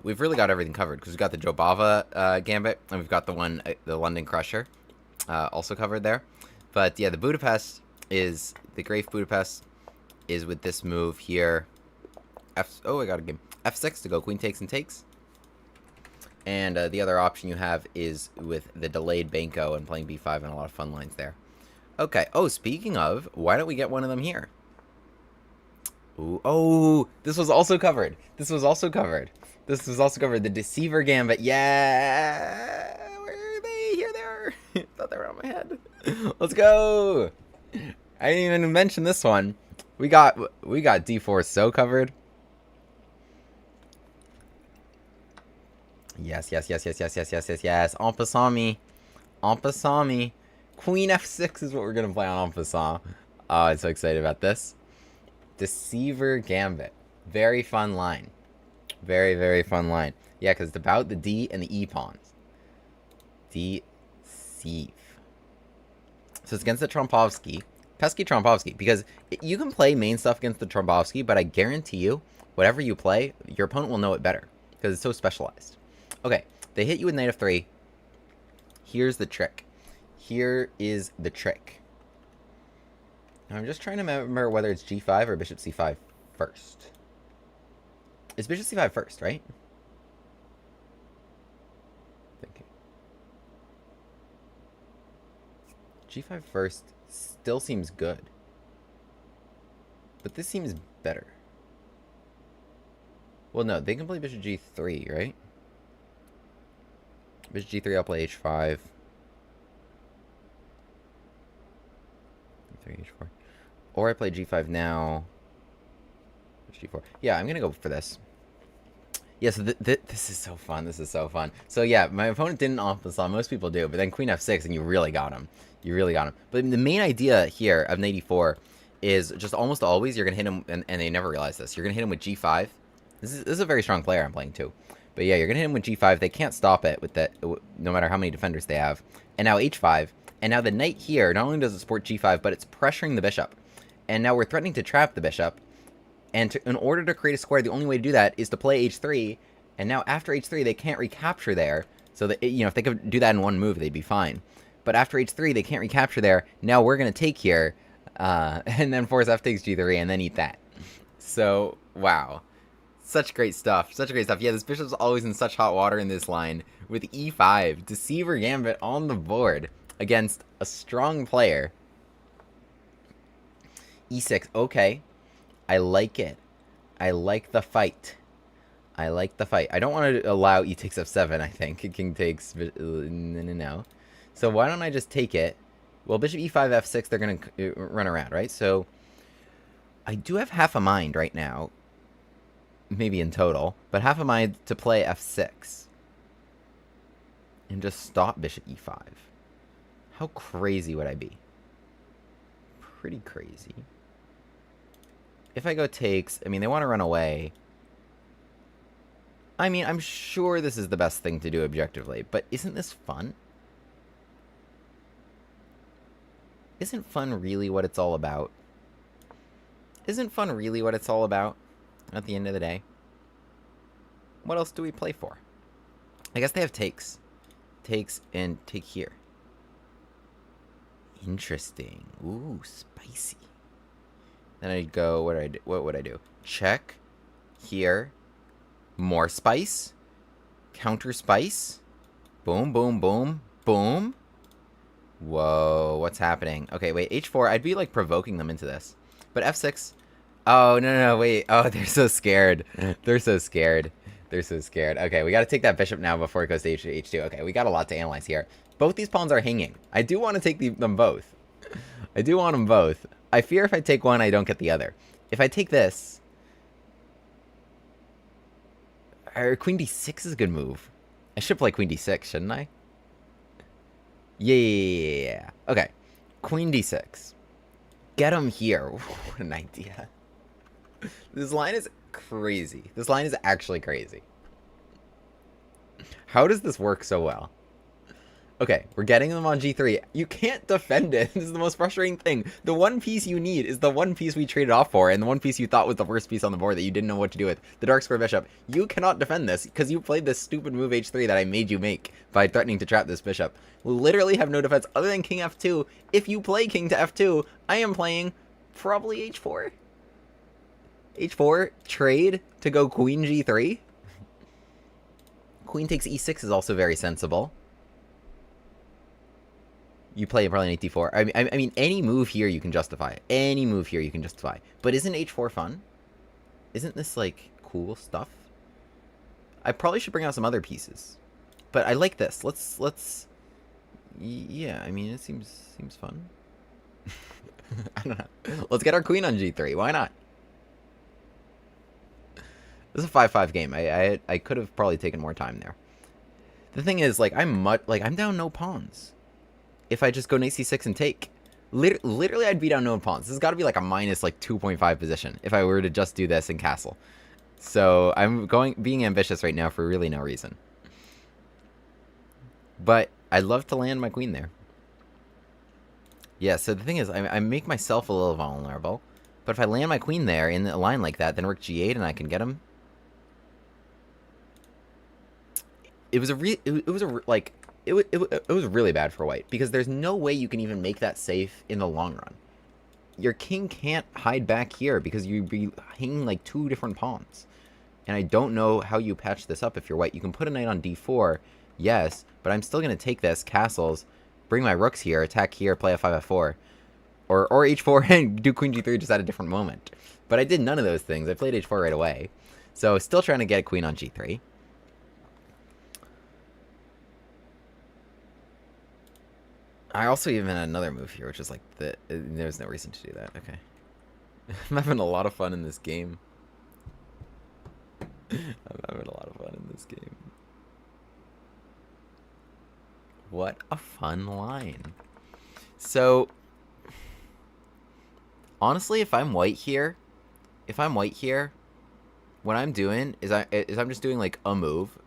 we've really got everything covered because we've got the Jobava Gambit and we've got the one, the London Crusher, also covered there. But yeah, the Budapest is the Graf Budapest is with this move here. Oh, I got a game. F6 to go queen takes and takes. And the other option you have is with the delayed Banco and playing b5 and a lot of fun lines there. Okay. Oh, speaking of, why don't we get one of them here? Ooh, oh, this was also covered. This was also covered. This was also covered. The Deceiver Gambit. Yeah. Where are they? Here they are. I thought they were on my head. Let's go. I didn't even mention this one. We got D4 so covered. Yes. En passant me. En passant me. Queen F6 is what we're going to play on en passant. Oh, I'm so excited about this. Deceiver Gambit. Very fun line. Very, very fun line. Yeah, because it's about the D and the E pawns. Deceive. So it's against the Trompovsky. Pesky Trompovsky. Because you can play main stuff against the Trompovsky, but I guarantee you, whatever you play, your opponent will know it better. Because it's so specialized. Okay, they hit you with knight f3. Here's the trick. Here is the trick. Now, I'm just trying to remember whether it's g5 or bishop c5 first. It's bishop c5 first, right? Thinking. G5 first still seems good. But this seems better. Well, no, they can play bishop g3, right? Bishop g3, I'll play h5. H4. Or I play g5 now. G4. Yeah, I'm gonna go for this. Yeah, so this is so fun. This is so fun. So yeah, my opponent didn't en passant. Most people do, but then queen f6, and you really got him. You really got him. But the main idea here of knight e4 is just almost always you're gonna hit him, and they never realize this. You're gonna hit him with g5. This is a very strong player I'm playing too. But yeah, you're gonna hit him with g5. They can't stop it with that, no matter how many defenders they have. And now h5. And now the knight here, not only does it support g5, but it's pressuring the bishop. And now we're threatening to trap the bishop. And in order to create a square, the only way to do that is to play h3. And now after h3, they can't recapture there. So that, if they could do that in one move, they'd be fine. But after h3, they can't recapture there. Now we're going to take here. And then force f takes g3 and then eat that. So, wow. Such great stuff. Such great stuff. Yeah, this bishop's always in such hot water in this line. With e5, Deceiver Gambit on the board against a strong player. e6, okay. I like it. I like the fight. I like the fight. I don't want to allow e takes f7, I think. King takes... No. So why don't I just take it? Well, bishop e5, f6, they're going to run around, right? So I do have half a mind right now. Maybe in total. But half a mind to play f6. And just stop bishop e5. How crazy would I be? Pretty crazy. If I go takes, I mean, they want to run away. I mean, I'm sure this is the best thing to do objectively, but isn't this fun? Isn't fun really what it's all about? Isn't fun really what it's all about at the end of the day? What else do we play for? I guess they have takes. Takes and take here. Interesting. Ooh, spicy. Then I'd go, what would I do? Check. Here. More spice. Counter spice. Boom, boom, boom, boom. Whoa, what's happening? Okay, wait, h4, I'd be like provoking them into this. But f6. Oh, no, wait. Oh, they're so scared. They're so scared. They're so scared. Okay, we got to take that bishop now before it goes to h2. Okay, we got a lot to analyze here. Both these pawns are hanging. I do want to take them both. I do want them both. I fear if I take one, I don't get the other. If I take this... Queen d6 is a good move. I should play queen d6, shouldn't I? Yeah. Okay. Queen d6. Get him here. What an idea. This line is crazy. This line is actually crazy. How does this work so well? Okay, we're getting them on g3. You can't defend it. This is the most frustrating thing. The one piece you need is the one piece we traded off for, and the one piece you thought was the worst piece on the board that you didn't know what to do with. The dark square bishop. You cannot defend this, because you played this stupid move h3 that I made you make by threatening to trap this bishop. We literally have no defense other than king f2. If you play king to f2, I am playing probably h4. h4, trade to go queen g3. Queen takes e6 is also very sensible. You play probably an d4. I mean, any move here you can justify. Any move here you can justify. But isn't h4 fun? Isn't this, like, cool stuff? I probably should bring out some other pieces. But I like this. Let's... Yeah, I mean, it seems fun. I don't know. Let's get our queen on g3. Why not? This is a 5-5 game. I could have probably taken more time there. The thing is, like, I'm down no pawns. If I just go knight c6 and take. Literally, I'd be down no pawns. This has got to be like a minus like 2.5 position if I were to just do this and castle. So I'm being ambitious right now for really no reason. But I'd love to land my queen there. Yeah, so the thing is, I make myself a little vulnerable. But if I land my queen there in a line like that, then rook g8 and I can get him. It was really bad for white, because there's no way you can even make that safe in the long run. Your king can't hide back here because you'd be hanging like 2 different pawns. And I don't know how you patch this up if you're white. You can put a knight on d4, yes, but I'm still going to take this, castles, bring my rooks here, attack here, play f5, f4. Or h4 and do queen g3 just at a different moment. But I did none of those things. I played h4 right away. So still trying to get a queen on g3. I also even had another move here, which is like, there's no reason to do that. Okay. I'm having a lot of fun in this game. I'm having a lot of fun in this game. What a fun line. So, honestly, if I'm white here, what I'm doing is I'm just doing like a move,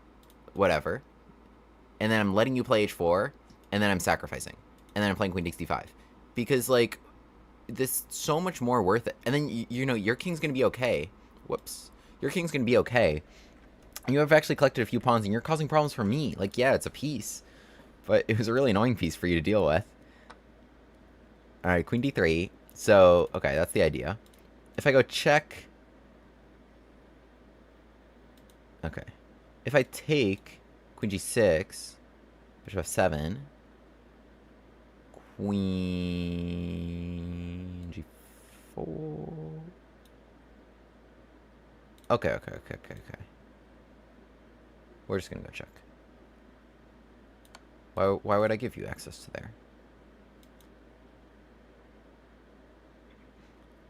whatever, and then I'm letting you play h4, and then I'm sacrificing. And then I'm playing queen takes d5. Because, like, this is so much more worth it. And then, you know, your king's going to be okay. Whoops. Your king's going to be okay. You have actually collected a few pawns, and you're causing problems for me. Like, yeah, it's a piece. But it was a really annoying piece for you to deal with. Alright, queen d3. So, okay, that's the idea. If I go check... Okay. If I take queen g6, bishop f7... Queen g4. Okay. We're just gonna go check. Why would I give you access to there?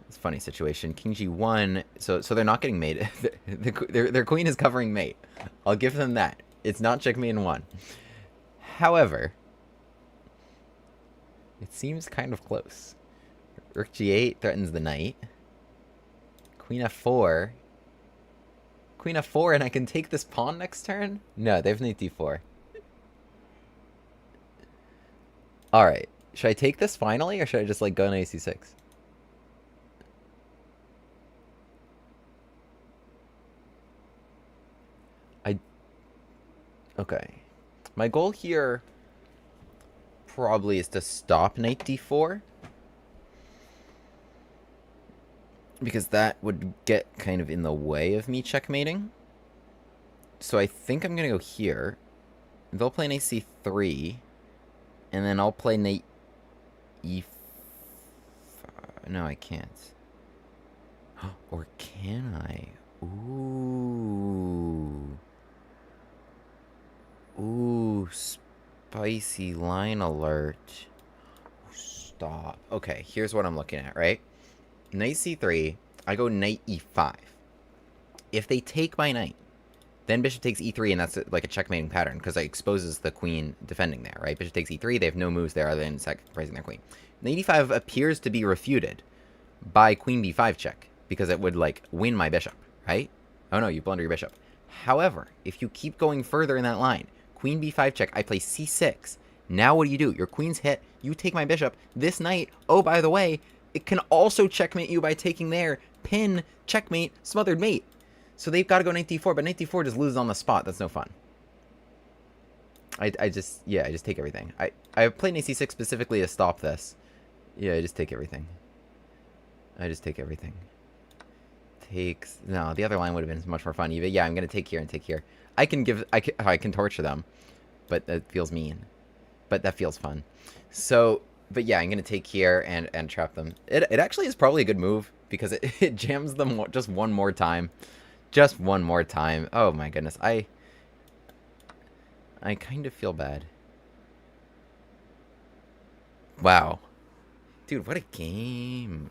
It's a funny situation. King g1. So they're not getting mate. their queen is covering mate. I'll give them that. It's not checkmate in 1. However, it seems kind of close. Rook g8 threatens the knight. Queen f4. Queen f4, and I can take this pawn next turn? No, they have knight d4. Alright. Should I take this finally, or should I just, like, go knight c6? Okay. My goal here... probably is to stop knight d4, because that would get kind of in the way of me checkmating. So I think I'm gonna go here. They'll play knight c3, and then I'll play knight e5. No, I can't. Or can I? Ooh, spicy line alert. Stop. Okay, here's what I'm looking at, right? Knight c3, I go knight e5. If they take my knight, then bishop takes e3, and that's like a checkmating pattern, because it exposes the queen defending there, right? Bishop takes e3, they have no moves there other than sacrificing their queen. Knight e5 appears to be refuted by queen b5 check, because it would, like, win my bishop, right? Oh no, you blunder your bishop. However, if you keep going further in that line, queen b5 check, I play c6, Now what do? Your queen's hit. You take my bishop. This knight, oh, by the way, it can also checkmate you by taking their pin, checkmate, smothered mate. So they've got to go knight d4, but knight d4 just loses on the spot. That's no fun. I just take everything. I played knight c6 specifically to stop this. Yeah, I just take everything. No, the other line would have been much more fun. Yeah, I'm gonna take here and take here. I can torture them, but that feels mean. But that feels fun. So, but yeah, I'm gonna take here and trap them. It actually is probably a good move because it jams them just one more time. Just one more time. Oh my goodness, I kind of feel bad. Wow, dude, what a game!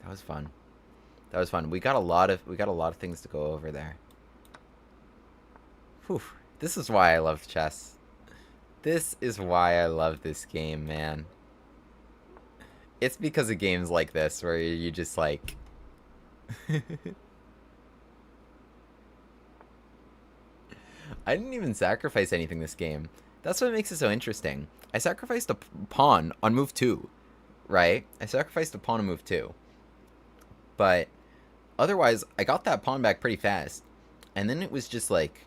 That was fun. That was fun. We got a lot of things to go over there. Whew. This is why I love chess. This is why I love this game, man. It's because of games like this where you just like I didn't even sacrifice anything this game. That's what makes it so interesting. I sacrificed a pawn on move 2, right? I sacrificed a pawn on move 2. But otherwise, I got that pawn back pretty fast. And then it was just like,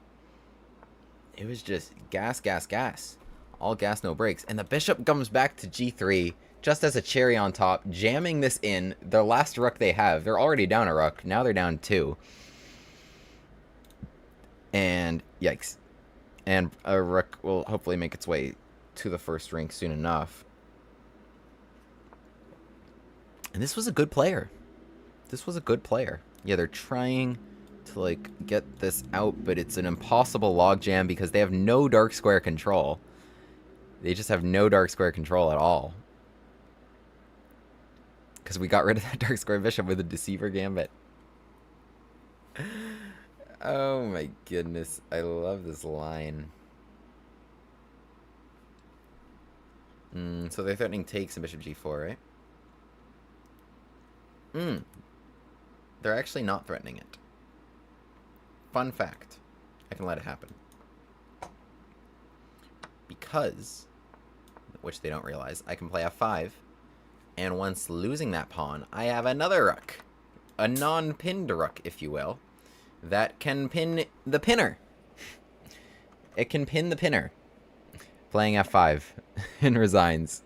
it was just gas, gas, gas. All gas, no brakes. And the bishop comes back to g3 just as a cherry on top, jamming this in. The last rook they have. They're already down a rook. Now they're down 2. And yikes. And a rook will hopefully make its way to the first rank soon enough. And this was a good player. This was a good player. Yeah, they're trying to like get this out, but it's an impossible logjam because they have no dark square control. They just have no dark square control at all. Because we got rid of that dark square bishop with a Deceiver Gambit. Oh my goodness. I love this line. So they're threatening takes and bishop g4, right? They're actually not threatening it. Fun fact. I can let it happen. Because, which they don't realize, I can play f5, and once losing that pawn, I have another rook. A non-pinned rook, if you will, that can pin the pinner. It can pin the pinner. Playing f5 and resigns.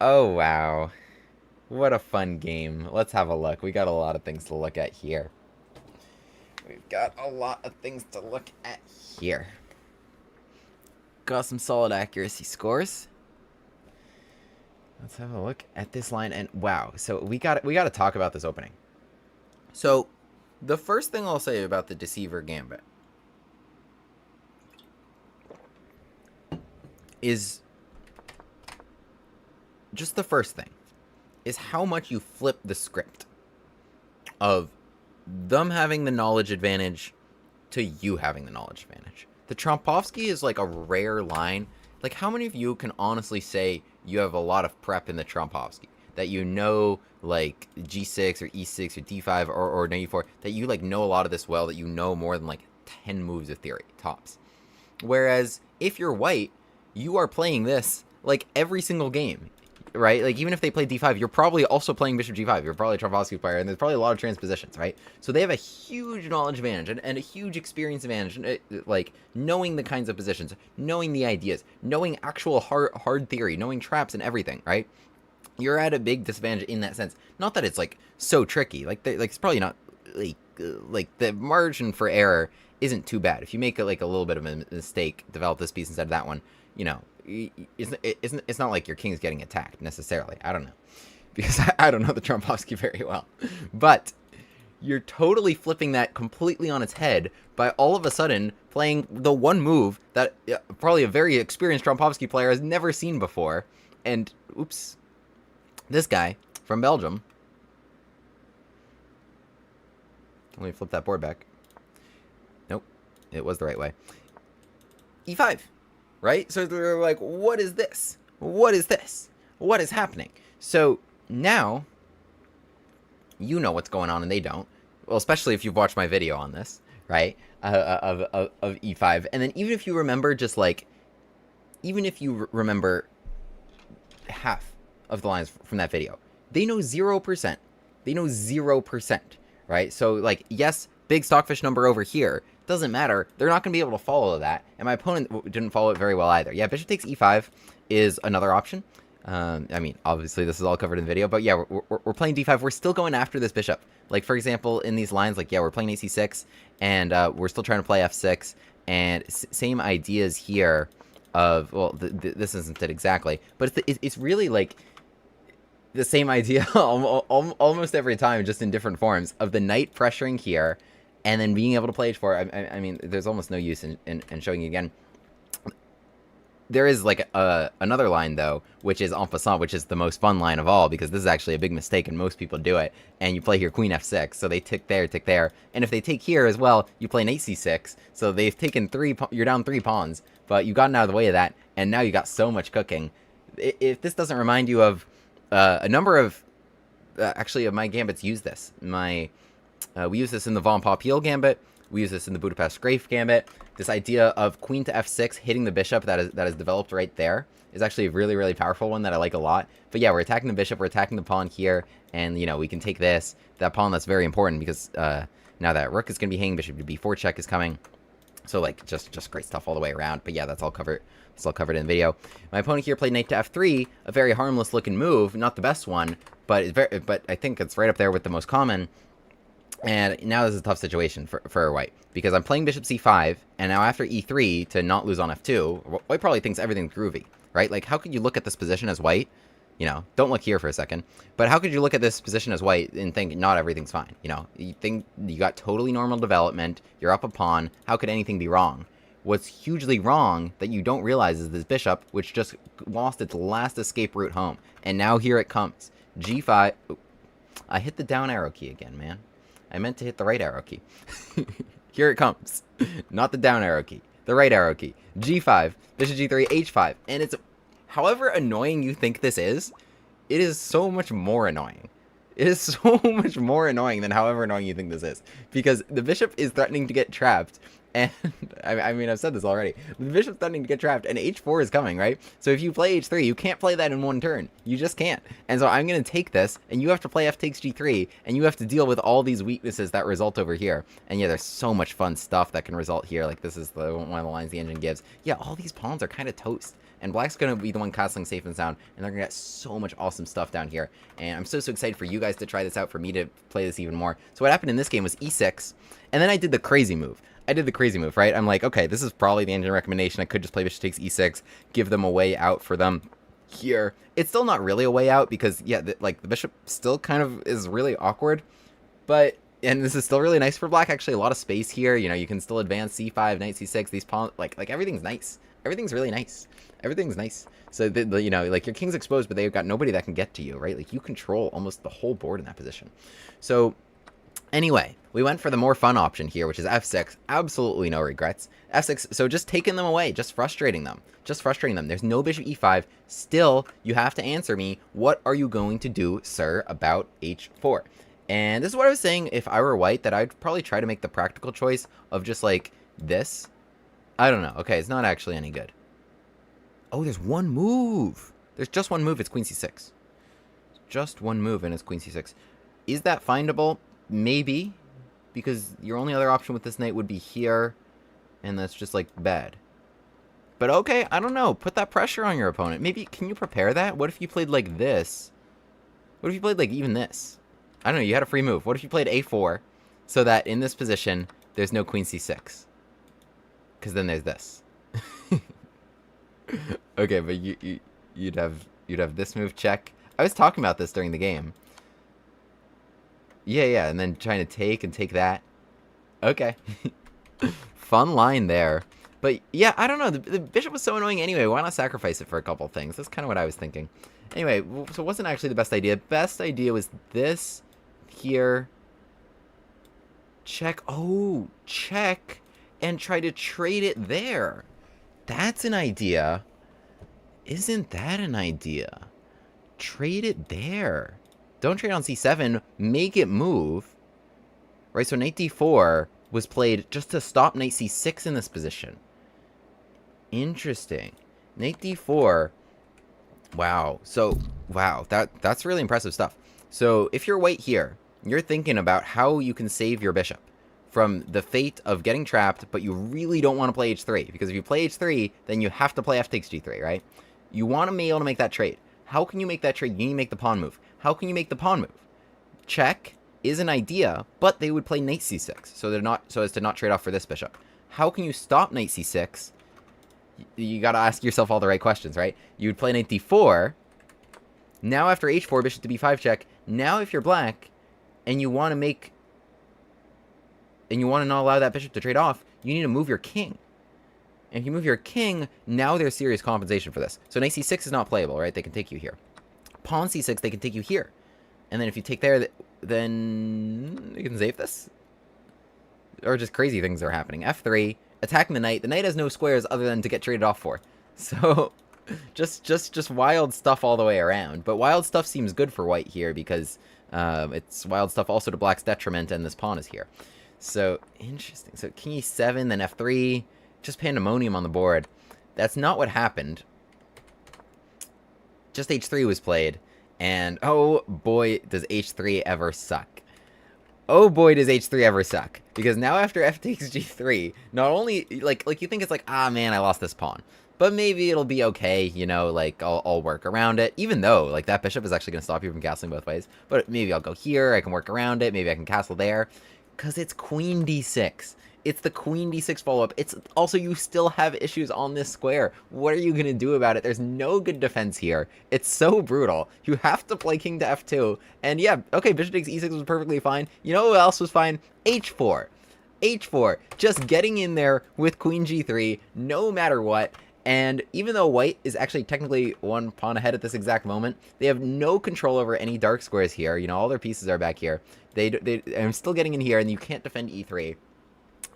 Oh, wow. What a fun game. Let's have a look. We got a lot of things to look at here. We've got a lot of things to look at here. Got some solid accuracy scores. Let's have a look at this line. And wow, so we got to talk about this opening. So the first thing I'll say about the Deceiver Gambit is just the first thing is how much you flip the script of them having the knowledge advantage to you having the knowledge advantage. The Trompowsky is like a rare line. Like, how many of you can honestly say you have a lot of prep in the Trompowsky? That you know, like, g6 or e6 or d5 or knight e4, that you, like, know a lot of this well, that you know more than, like, 10 moves of theory, tops. Whereas, if you're white, you are playing this, like, every single game, right? Like, even if they play d5, you're probably also playing bishop g5. You're probably a Trompowsky player, and there's probably a lot of transpositions, right? So they have a huge knowledge advantage and a huge experience advantage, like, knowing the kinds of positions, knowing the ideas, knowing actual hard theory, knowing traps and everything, right? You're at a big disadvantage in that sense. Not that it's, like, so tricky. Like, it's probably not, like, the margin for error isn't too bad. If you make, like, a little bit of a mistake, develop this piece instead of that one, you know, it's not like your king's getting attacked, necessarily. I don't know. Because I don't know the Trompowsky very well. But you're totally flipping that completely on its head by all of a sudden playing the one move that probably a very experienced Trompowsky player has never seen before. And, oops... this guy from Belgium. Let me flip that board back. Nope. It was the right way. E5. Right? So they're like, what is this? What is this? What is happening? So now you know what's going on and they don't. Well, especially if you've watched my video on this, right? Of E5. And then even if you remember just like even if you remember half of the lines from that video, they know 0%. They know 0%, right? So, like, yes, big stockfish number over here. Doesn't matter. They're not going to be able to follow that. And my opponent didn't follow it very well either. Yeah, bishop takes e5 is another option. I mean, obviously, this is all covered in the video. But yeah, we're playing d5. We're still going after this bishop. Like, for example, in these lines, like, yeah, we're playing ac6. And we're still trying to play f6. And same ideas here of, well, this isn't it exactly. But it's really, like, the same idea almost every time, just in different forms, of the knight pressuring here, and then being able to play h4. I mean, there's almost no use in showing you again. There is, like, another line, though, which is en passant, which is the most fun line of all, because this is actually a big mistake, and most people do it. And you play here queen f6, so they tick there, and if they take here as well, you play knight c6, so they've taken you're down 3 pawns, but you gotten out of the way of that, and now you got so much cooking. If this doesn't remind you of a number of, actually, of my gambits use this. We use this in the Von Popiel gambit. We use this in the Budapest Grafe gambit. This idea of queen to f6, hitting the bishop that is developed right there, is actually a really, really powerful one that I like a lot. But yeah, we're attacking the bishop, we're attacking the pawn here, and, you know, we can take this. That pawn, that's very important, because now that rook is going to be hanging, bishop to b4 check is coming. So, like, just great stuff all the way around. But yeah, that's all covered. It's all covered in the video. My opponent here played knight to f3, a very harmless looking move, not the best one, but I think it's right up there with the most common. And now this is a tough situation for white, because I'm playing bishop c5, and now after e3 to not lose on f2, white probably thinks everything's groovy, right? Like, how could you look at this position as white? You know, don't look here for a second. But how could you look at this position as white and think not everything's fine? You know, you think you got totally normal development, you're up a pawn, how could anything be wrong? What's hugely wrong that you don't realize is this bishop, which just lost its last escape route home. And now here it comes. G5. Ooh, I hit the down arrow key again, man. I meant to hit the right arrow key. Here it comes. Not the down arrow key. The right arrow key. G5. Bishop G3. H5. And it's... However annoying you think this is, it is so much more annoying. It is so much more annoying than however annoying you think this is. Because the bishop is threatening to get trapped. And, I mean, I've said this already. The bishop's threatening to get trapped, and h4 is coming, right? So if you play h3, you can't play that in one turn. You just can't. And so I'm going to take this, and you have to play f takes g3, and you have to deal with all these weaknesses that result over here. And yeah, there's so much fun stuff that can result here. Like, this is one of the lines the engine gives. Yeah, all these pawns are kind of toast. And black's going to be the one castling safe and sound, and they're going to get so much awesome stuff down here. And I'm so excited for you guys to try this out, for me to play this even more. So what happened in this game was e6, and then I did the crazy move. Right? I'm like, okay, this is probably the engine recommendation. I could just play bishop takes e6, give them a way out for them here. It's still not really a way out, because, yeah, the bishop still kind of is really awkward. But, and this is still really nice for black. Actually, a lot of space here. You know, you can still advance c5, knight c6. These pawns, like everything's nice. Everything's really nice. Everything's nice. So, you know, like, your king's exposed, but they've got nobody that can get to you, right? Like, you control almost the whole board in that position. So, anyway, we went for the more fun option here, which is f6. Absolutely no regrets. f6, so just taking them away, just frustrating them. There's no bishop e5. Still, you have to answer me, what are you going to do, sir, about h4? And this is what I was saying, if I were white, that I'd probably try to make the practical choice of just, like, this. I don't know. Okay, it's not actually any good. Oh, there's one move. There's just one move. It's queen c6. Just one move, and it's queen c6. Is that findable? Maybe, because your only other option with this knight would be here, and that's just, like, bad. But okay, I don't know. Put that pressure on your opponent. Maybe, can you prepare that? What if you played, like, this? What if you played, like, even this? I don't know, you had a free move. What if you played a4, so that in this position, there's no queen c6? Because then there's this. Okay, but you'd have this move check. I was talking about this during the game. Yeah, and then trying to take that. Okay. Fun line there. But yeah, I don't know. The bishop was so annoying anyway. Why not sacrifice it for a couple things? That's kind of what I was thinking. Anyway, so it wasn't actually the best idea. Best idea was this here. Check. Oh, check. And try to trade it there. That's an idea. Isn't that an idea? Trade it there. Don't trade on c7. Make it move. Right, so knight d4 was played just to stop knight c6 in this position. Interesting. Knight d4. Wow. So, wow, that's really impressive stuff. So, if you're white here, you're thinking about how you can save your bishop from the fate of getting trapped, but you really don't want to play h3, because if you play h3, then you have to play f takes g3, right? You want to be able to make that trade. How can you make that trade? You need to make the pawn move. How can you make the pawn move? Check is an idea, but they would play knight c6, so as to not trade off for this bishop. How can you stop knight c6? You got to ask yourself all the right questions, right? You would play knight d4. Now after h4, bishop to b5 check. Now if you're black and you want to make, and you want to not allow that bishop to trade off, you need to move your king. And if you move your king, now there's serious compensation for this. So knight c6 is not playable, right? They can take you here. Pawn c6, they can take you here. And then if you take there, then you can save this. Or just crazy things are happening. f3, attacking the knight. The knight has no squares other than to get traded off for. So just wild stuff all the way around. But wild stuff seems good for white here because it's wild stuff also to black's detriment, and this pawn is here. So interesting. So king e7, then f3. Just pandemonium on the board. That's not what happened. Just h3 was played. And oh boy, does h3 ever suck. Oh boy, does h3 ever suck. Because now after f takes g3, not only, like you think it's like, ah man, I lost this pawn. But maybe it'll be okay, you know, like, I'll work around it. Even though, like, that bishop is actually going to stop you from castling both ways. But maybe I'll go here, I can work around it, maybe I can castle there. Because it's queen d6. It's the queen d6 follow-up. It's also, you still have issues on this square. What are you going to do about it? There's no good defense here. It's so brutal. You have to play king to f2. And yeah, okay, bishop takes e6 was perfectly fine. You know what else was fine? h4. h4. Just getting in there with queen g3, no matter what. And even though white is actually technically one pawn ahead at this exact moment, they have no control over any dark squares here. You know, all their pieces are back here. I'm still getting in here, and you can't defend e3.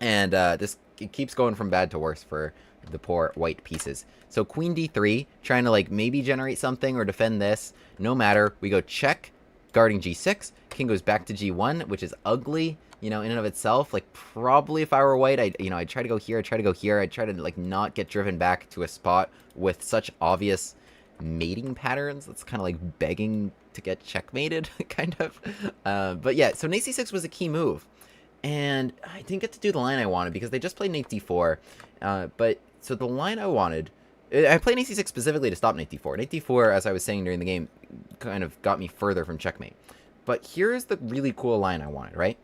And this it keeps going from bad to worse for the poor white pieces. So queen d3, trying to like maybe generate something or defend this. No matter. We go check, guarding g6. King goes back to g1, which is ugly, you know, in and of itself. Like probably if I were white, I'd try to go here, I'd try to go here. I'd try to like not get driven back to a spot with such obvious mating patterns. That's kind of like begging to get checkmated, kind of. But yeah, so knight c6 was a key move. And I didn't get to do the line I wanted because they just played knight d4. But so the line I wanted, I played knight c6 specifically to stop knight d4. Knight d4, as I was saying during the game, kind of got me further from checkmate. But here's the really cool line I wanted, right?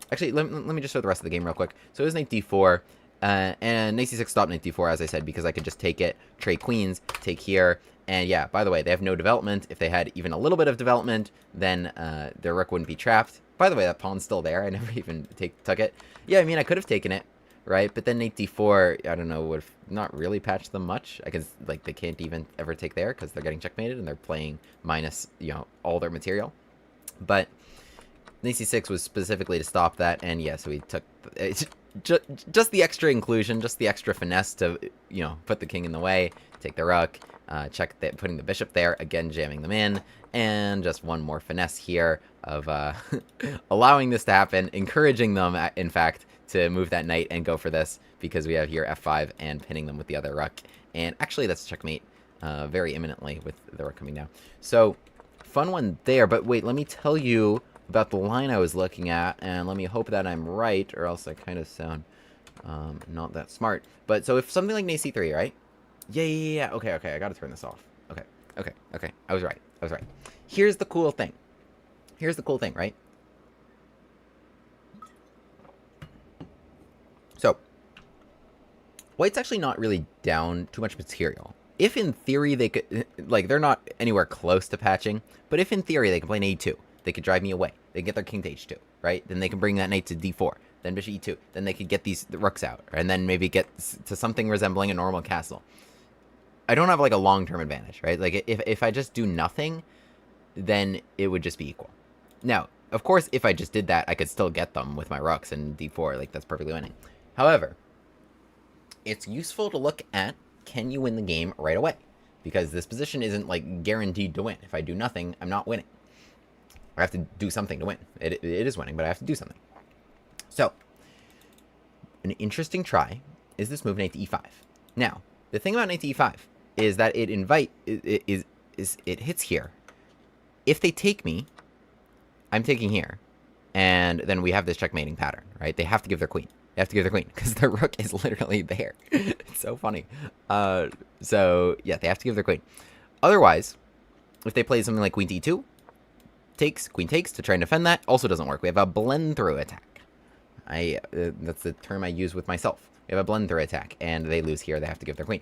Actually, let me just show the rest of the game real quick. So it was knight d4, and knight c6 stopped knight d4, as I said, because I could just take it, trade queens, take here. And yeah, by the way, they have no development. If they had even a little bit of development, then their rook wouldn't be trapped. By the way, that pawn's still there. I never even took it. Yeah, I mean, I could have taken it, right? But then knight d4, I don't know, would have not really patched them much. I guess, like, they can't even ever take there because they're getting checkmated and they're playing minus, you know, all their material. But knight c6 was specifically to stop that, and yeah, so we took just the extra inclusion, just the extra finesse to, you know, put the king in the way, take the rook, check that, putting the bishop there, again jamming them in, and just one more finesse here of allowing this to happen, encouraging them, in fact, to move that knight and go for this, because we have here f5 and pinning them with the other rook. And actually, that's checkmate very imminently with the rook coming down. So, fun one there, but wait, let me tell you about the line I was looking at, and let me hope that I'm right, or else I kind of sound not that smart. But, so if something like knight c3, right? Yeah. Okay, I gotta turn this off. Okay. I was right. Here's the cool thing. Right? So, white's actually not really down too much material. If in theory they could, like, they're not anywhere close to patching, but if in theory they can play knight e2, they could drive me away. They can get their king to h2, right? Then they can bring that knight to d4, then bishop e2, then they could get the rooks out, and then maybe get to something resembling a normal castle. I don't have, like, a long-term advantage, right? Like, if I just do nothing, then it would just be equal. Now, of course, if I just did that, I could still get them with my rooks and d4, like, that's perfectly winning. However, it's useful to look at, can you win the game right away? Because this position isn't, like, guaranteed to win. If I do nothing, I'm not winning. I have to do something to win. It is winning, but I have to do something. So, an interesting try is this move knight to e5. Now, the thing about knight to e5 is that it hits here. If they take me, I'm taking here. And then we have this checkmating pattern, right? They have to give their queen. They have to give their queen because their rook is literally there. It's so funny. So, yeah, they have to give their queen. Otherwise, if they play something like queen to e2, queen takes to try and defend that, also doesn't work. We have a blend through attack. That's the term I use with myself. We have a blend through attack, and they lose here. They have to give their queen.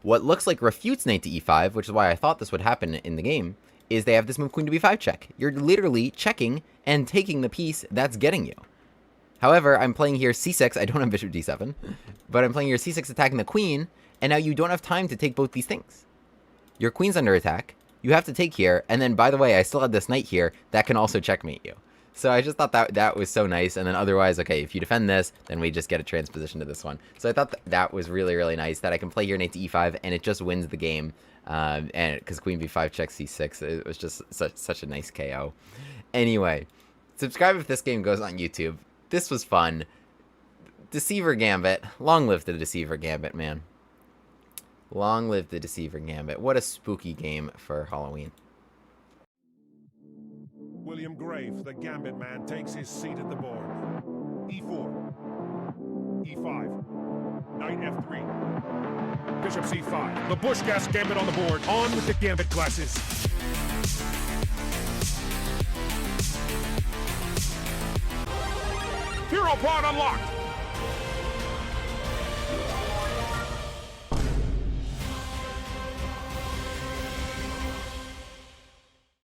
What looks like refutes knight to e5, which is why I thought this would happen in the game, is they have this move queen to b5 check. You're literally checking and taking the piece that's getting you. However, I'm playing here c6. I don't have bishop d7, but I'm playing here c6 attacking the queen, and now you don't have time to take both these things. Your queen's under attack. You have to take here, and then, by the way, I still have this knight here that can also checkmate you. So I just thought that was so nice, and then otherwise, okay, if you defend this, then we just get a transposition to this one. So I thought that was really, really nice, that I can play here knight to e5, and it just wins the game. And because queen b5 checks c6, it was just such a nice KO. Anyway, subscribe if this game goes on YouTube. This was fun. Deceiver Gambit. Long live the Deceiver Gambit, man. Long live the Deceiver Gambit. What a spooky game for Halloween. William Grave, the Gambit man, takes his seat at the board. e4, e5, knight f3, bishop c5. The Bushcast Gambit on the board. On with the Gambit classes. Hero pod unlocked.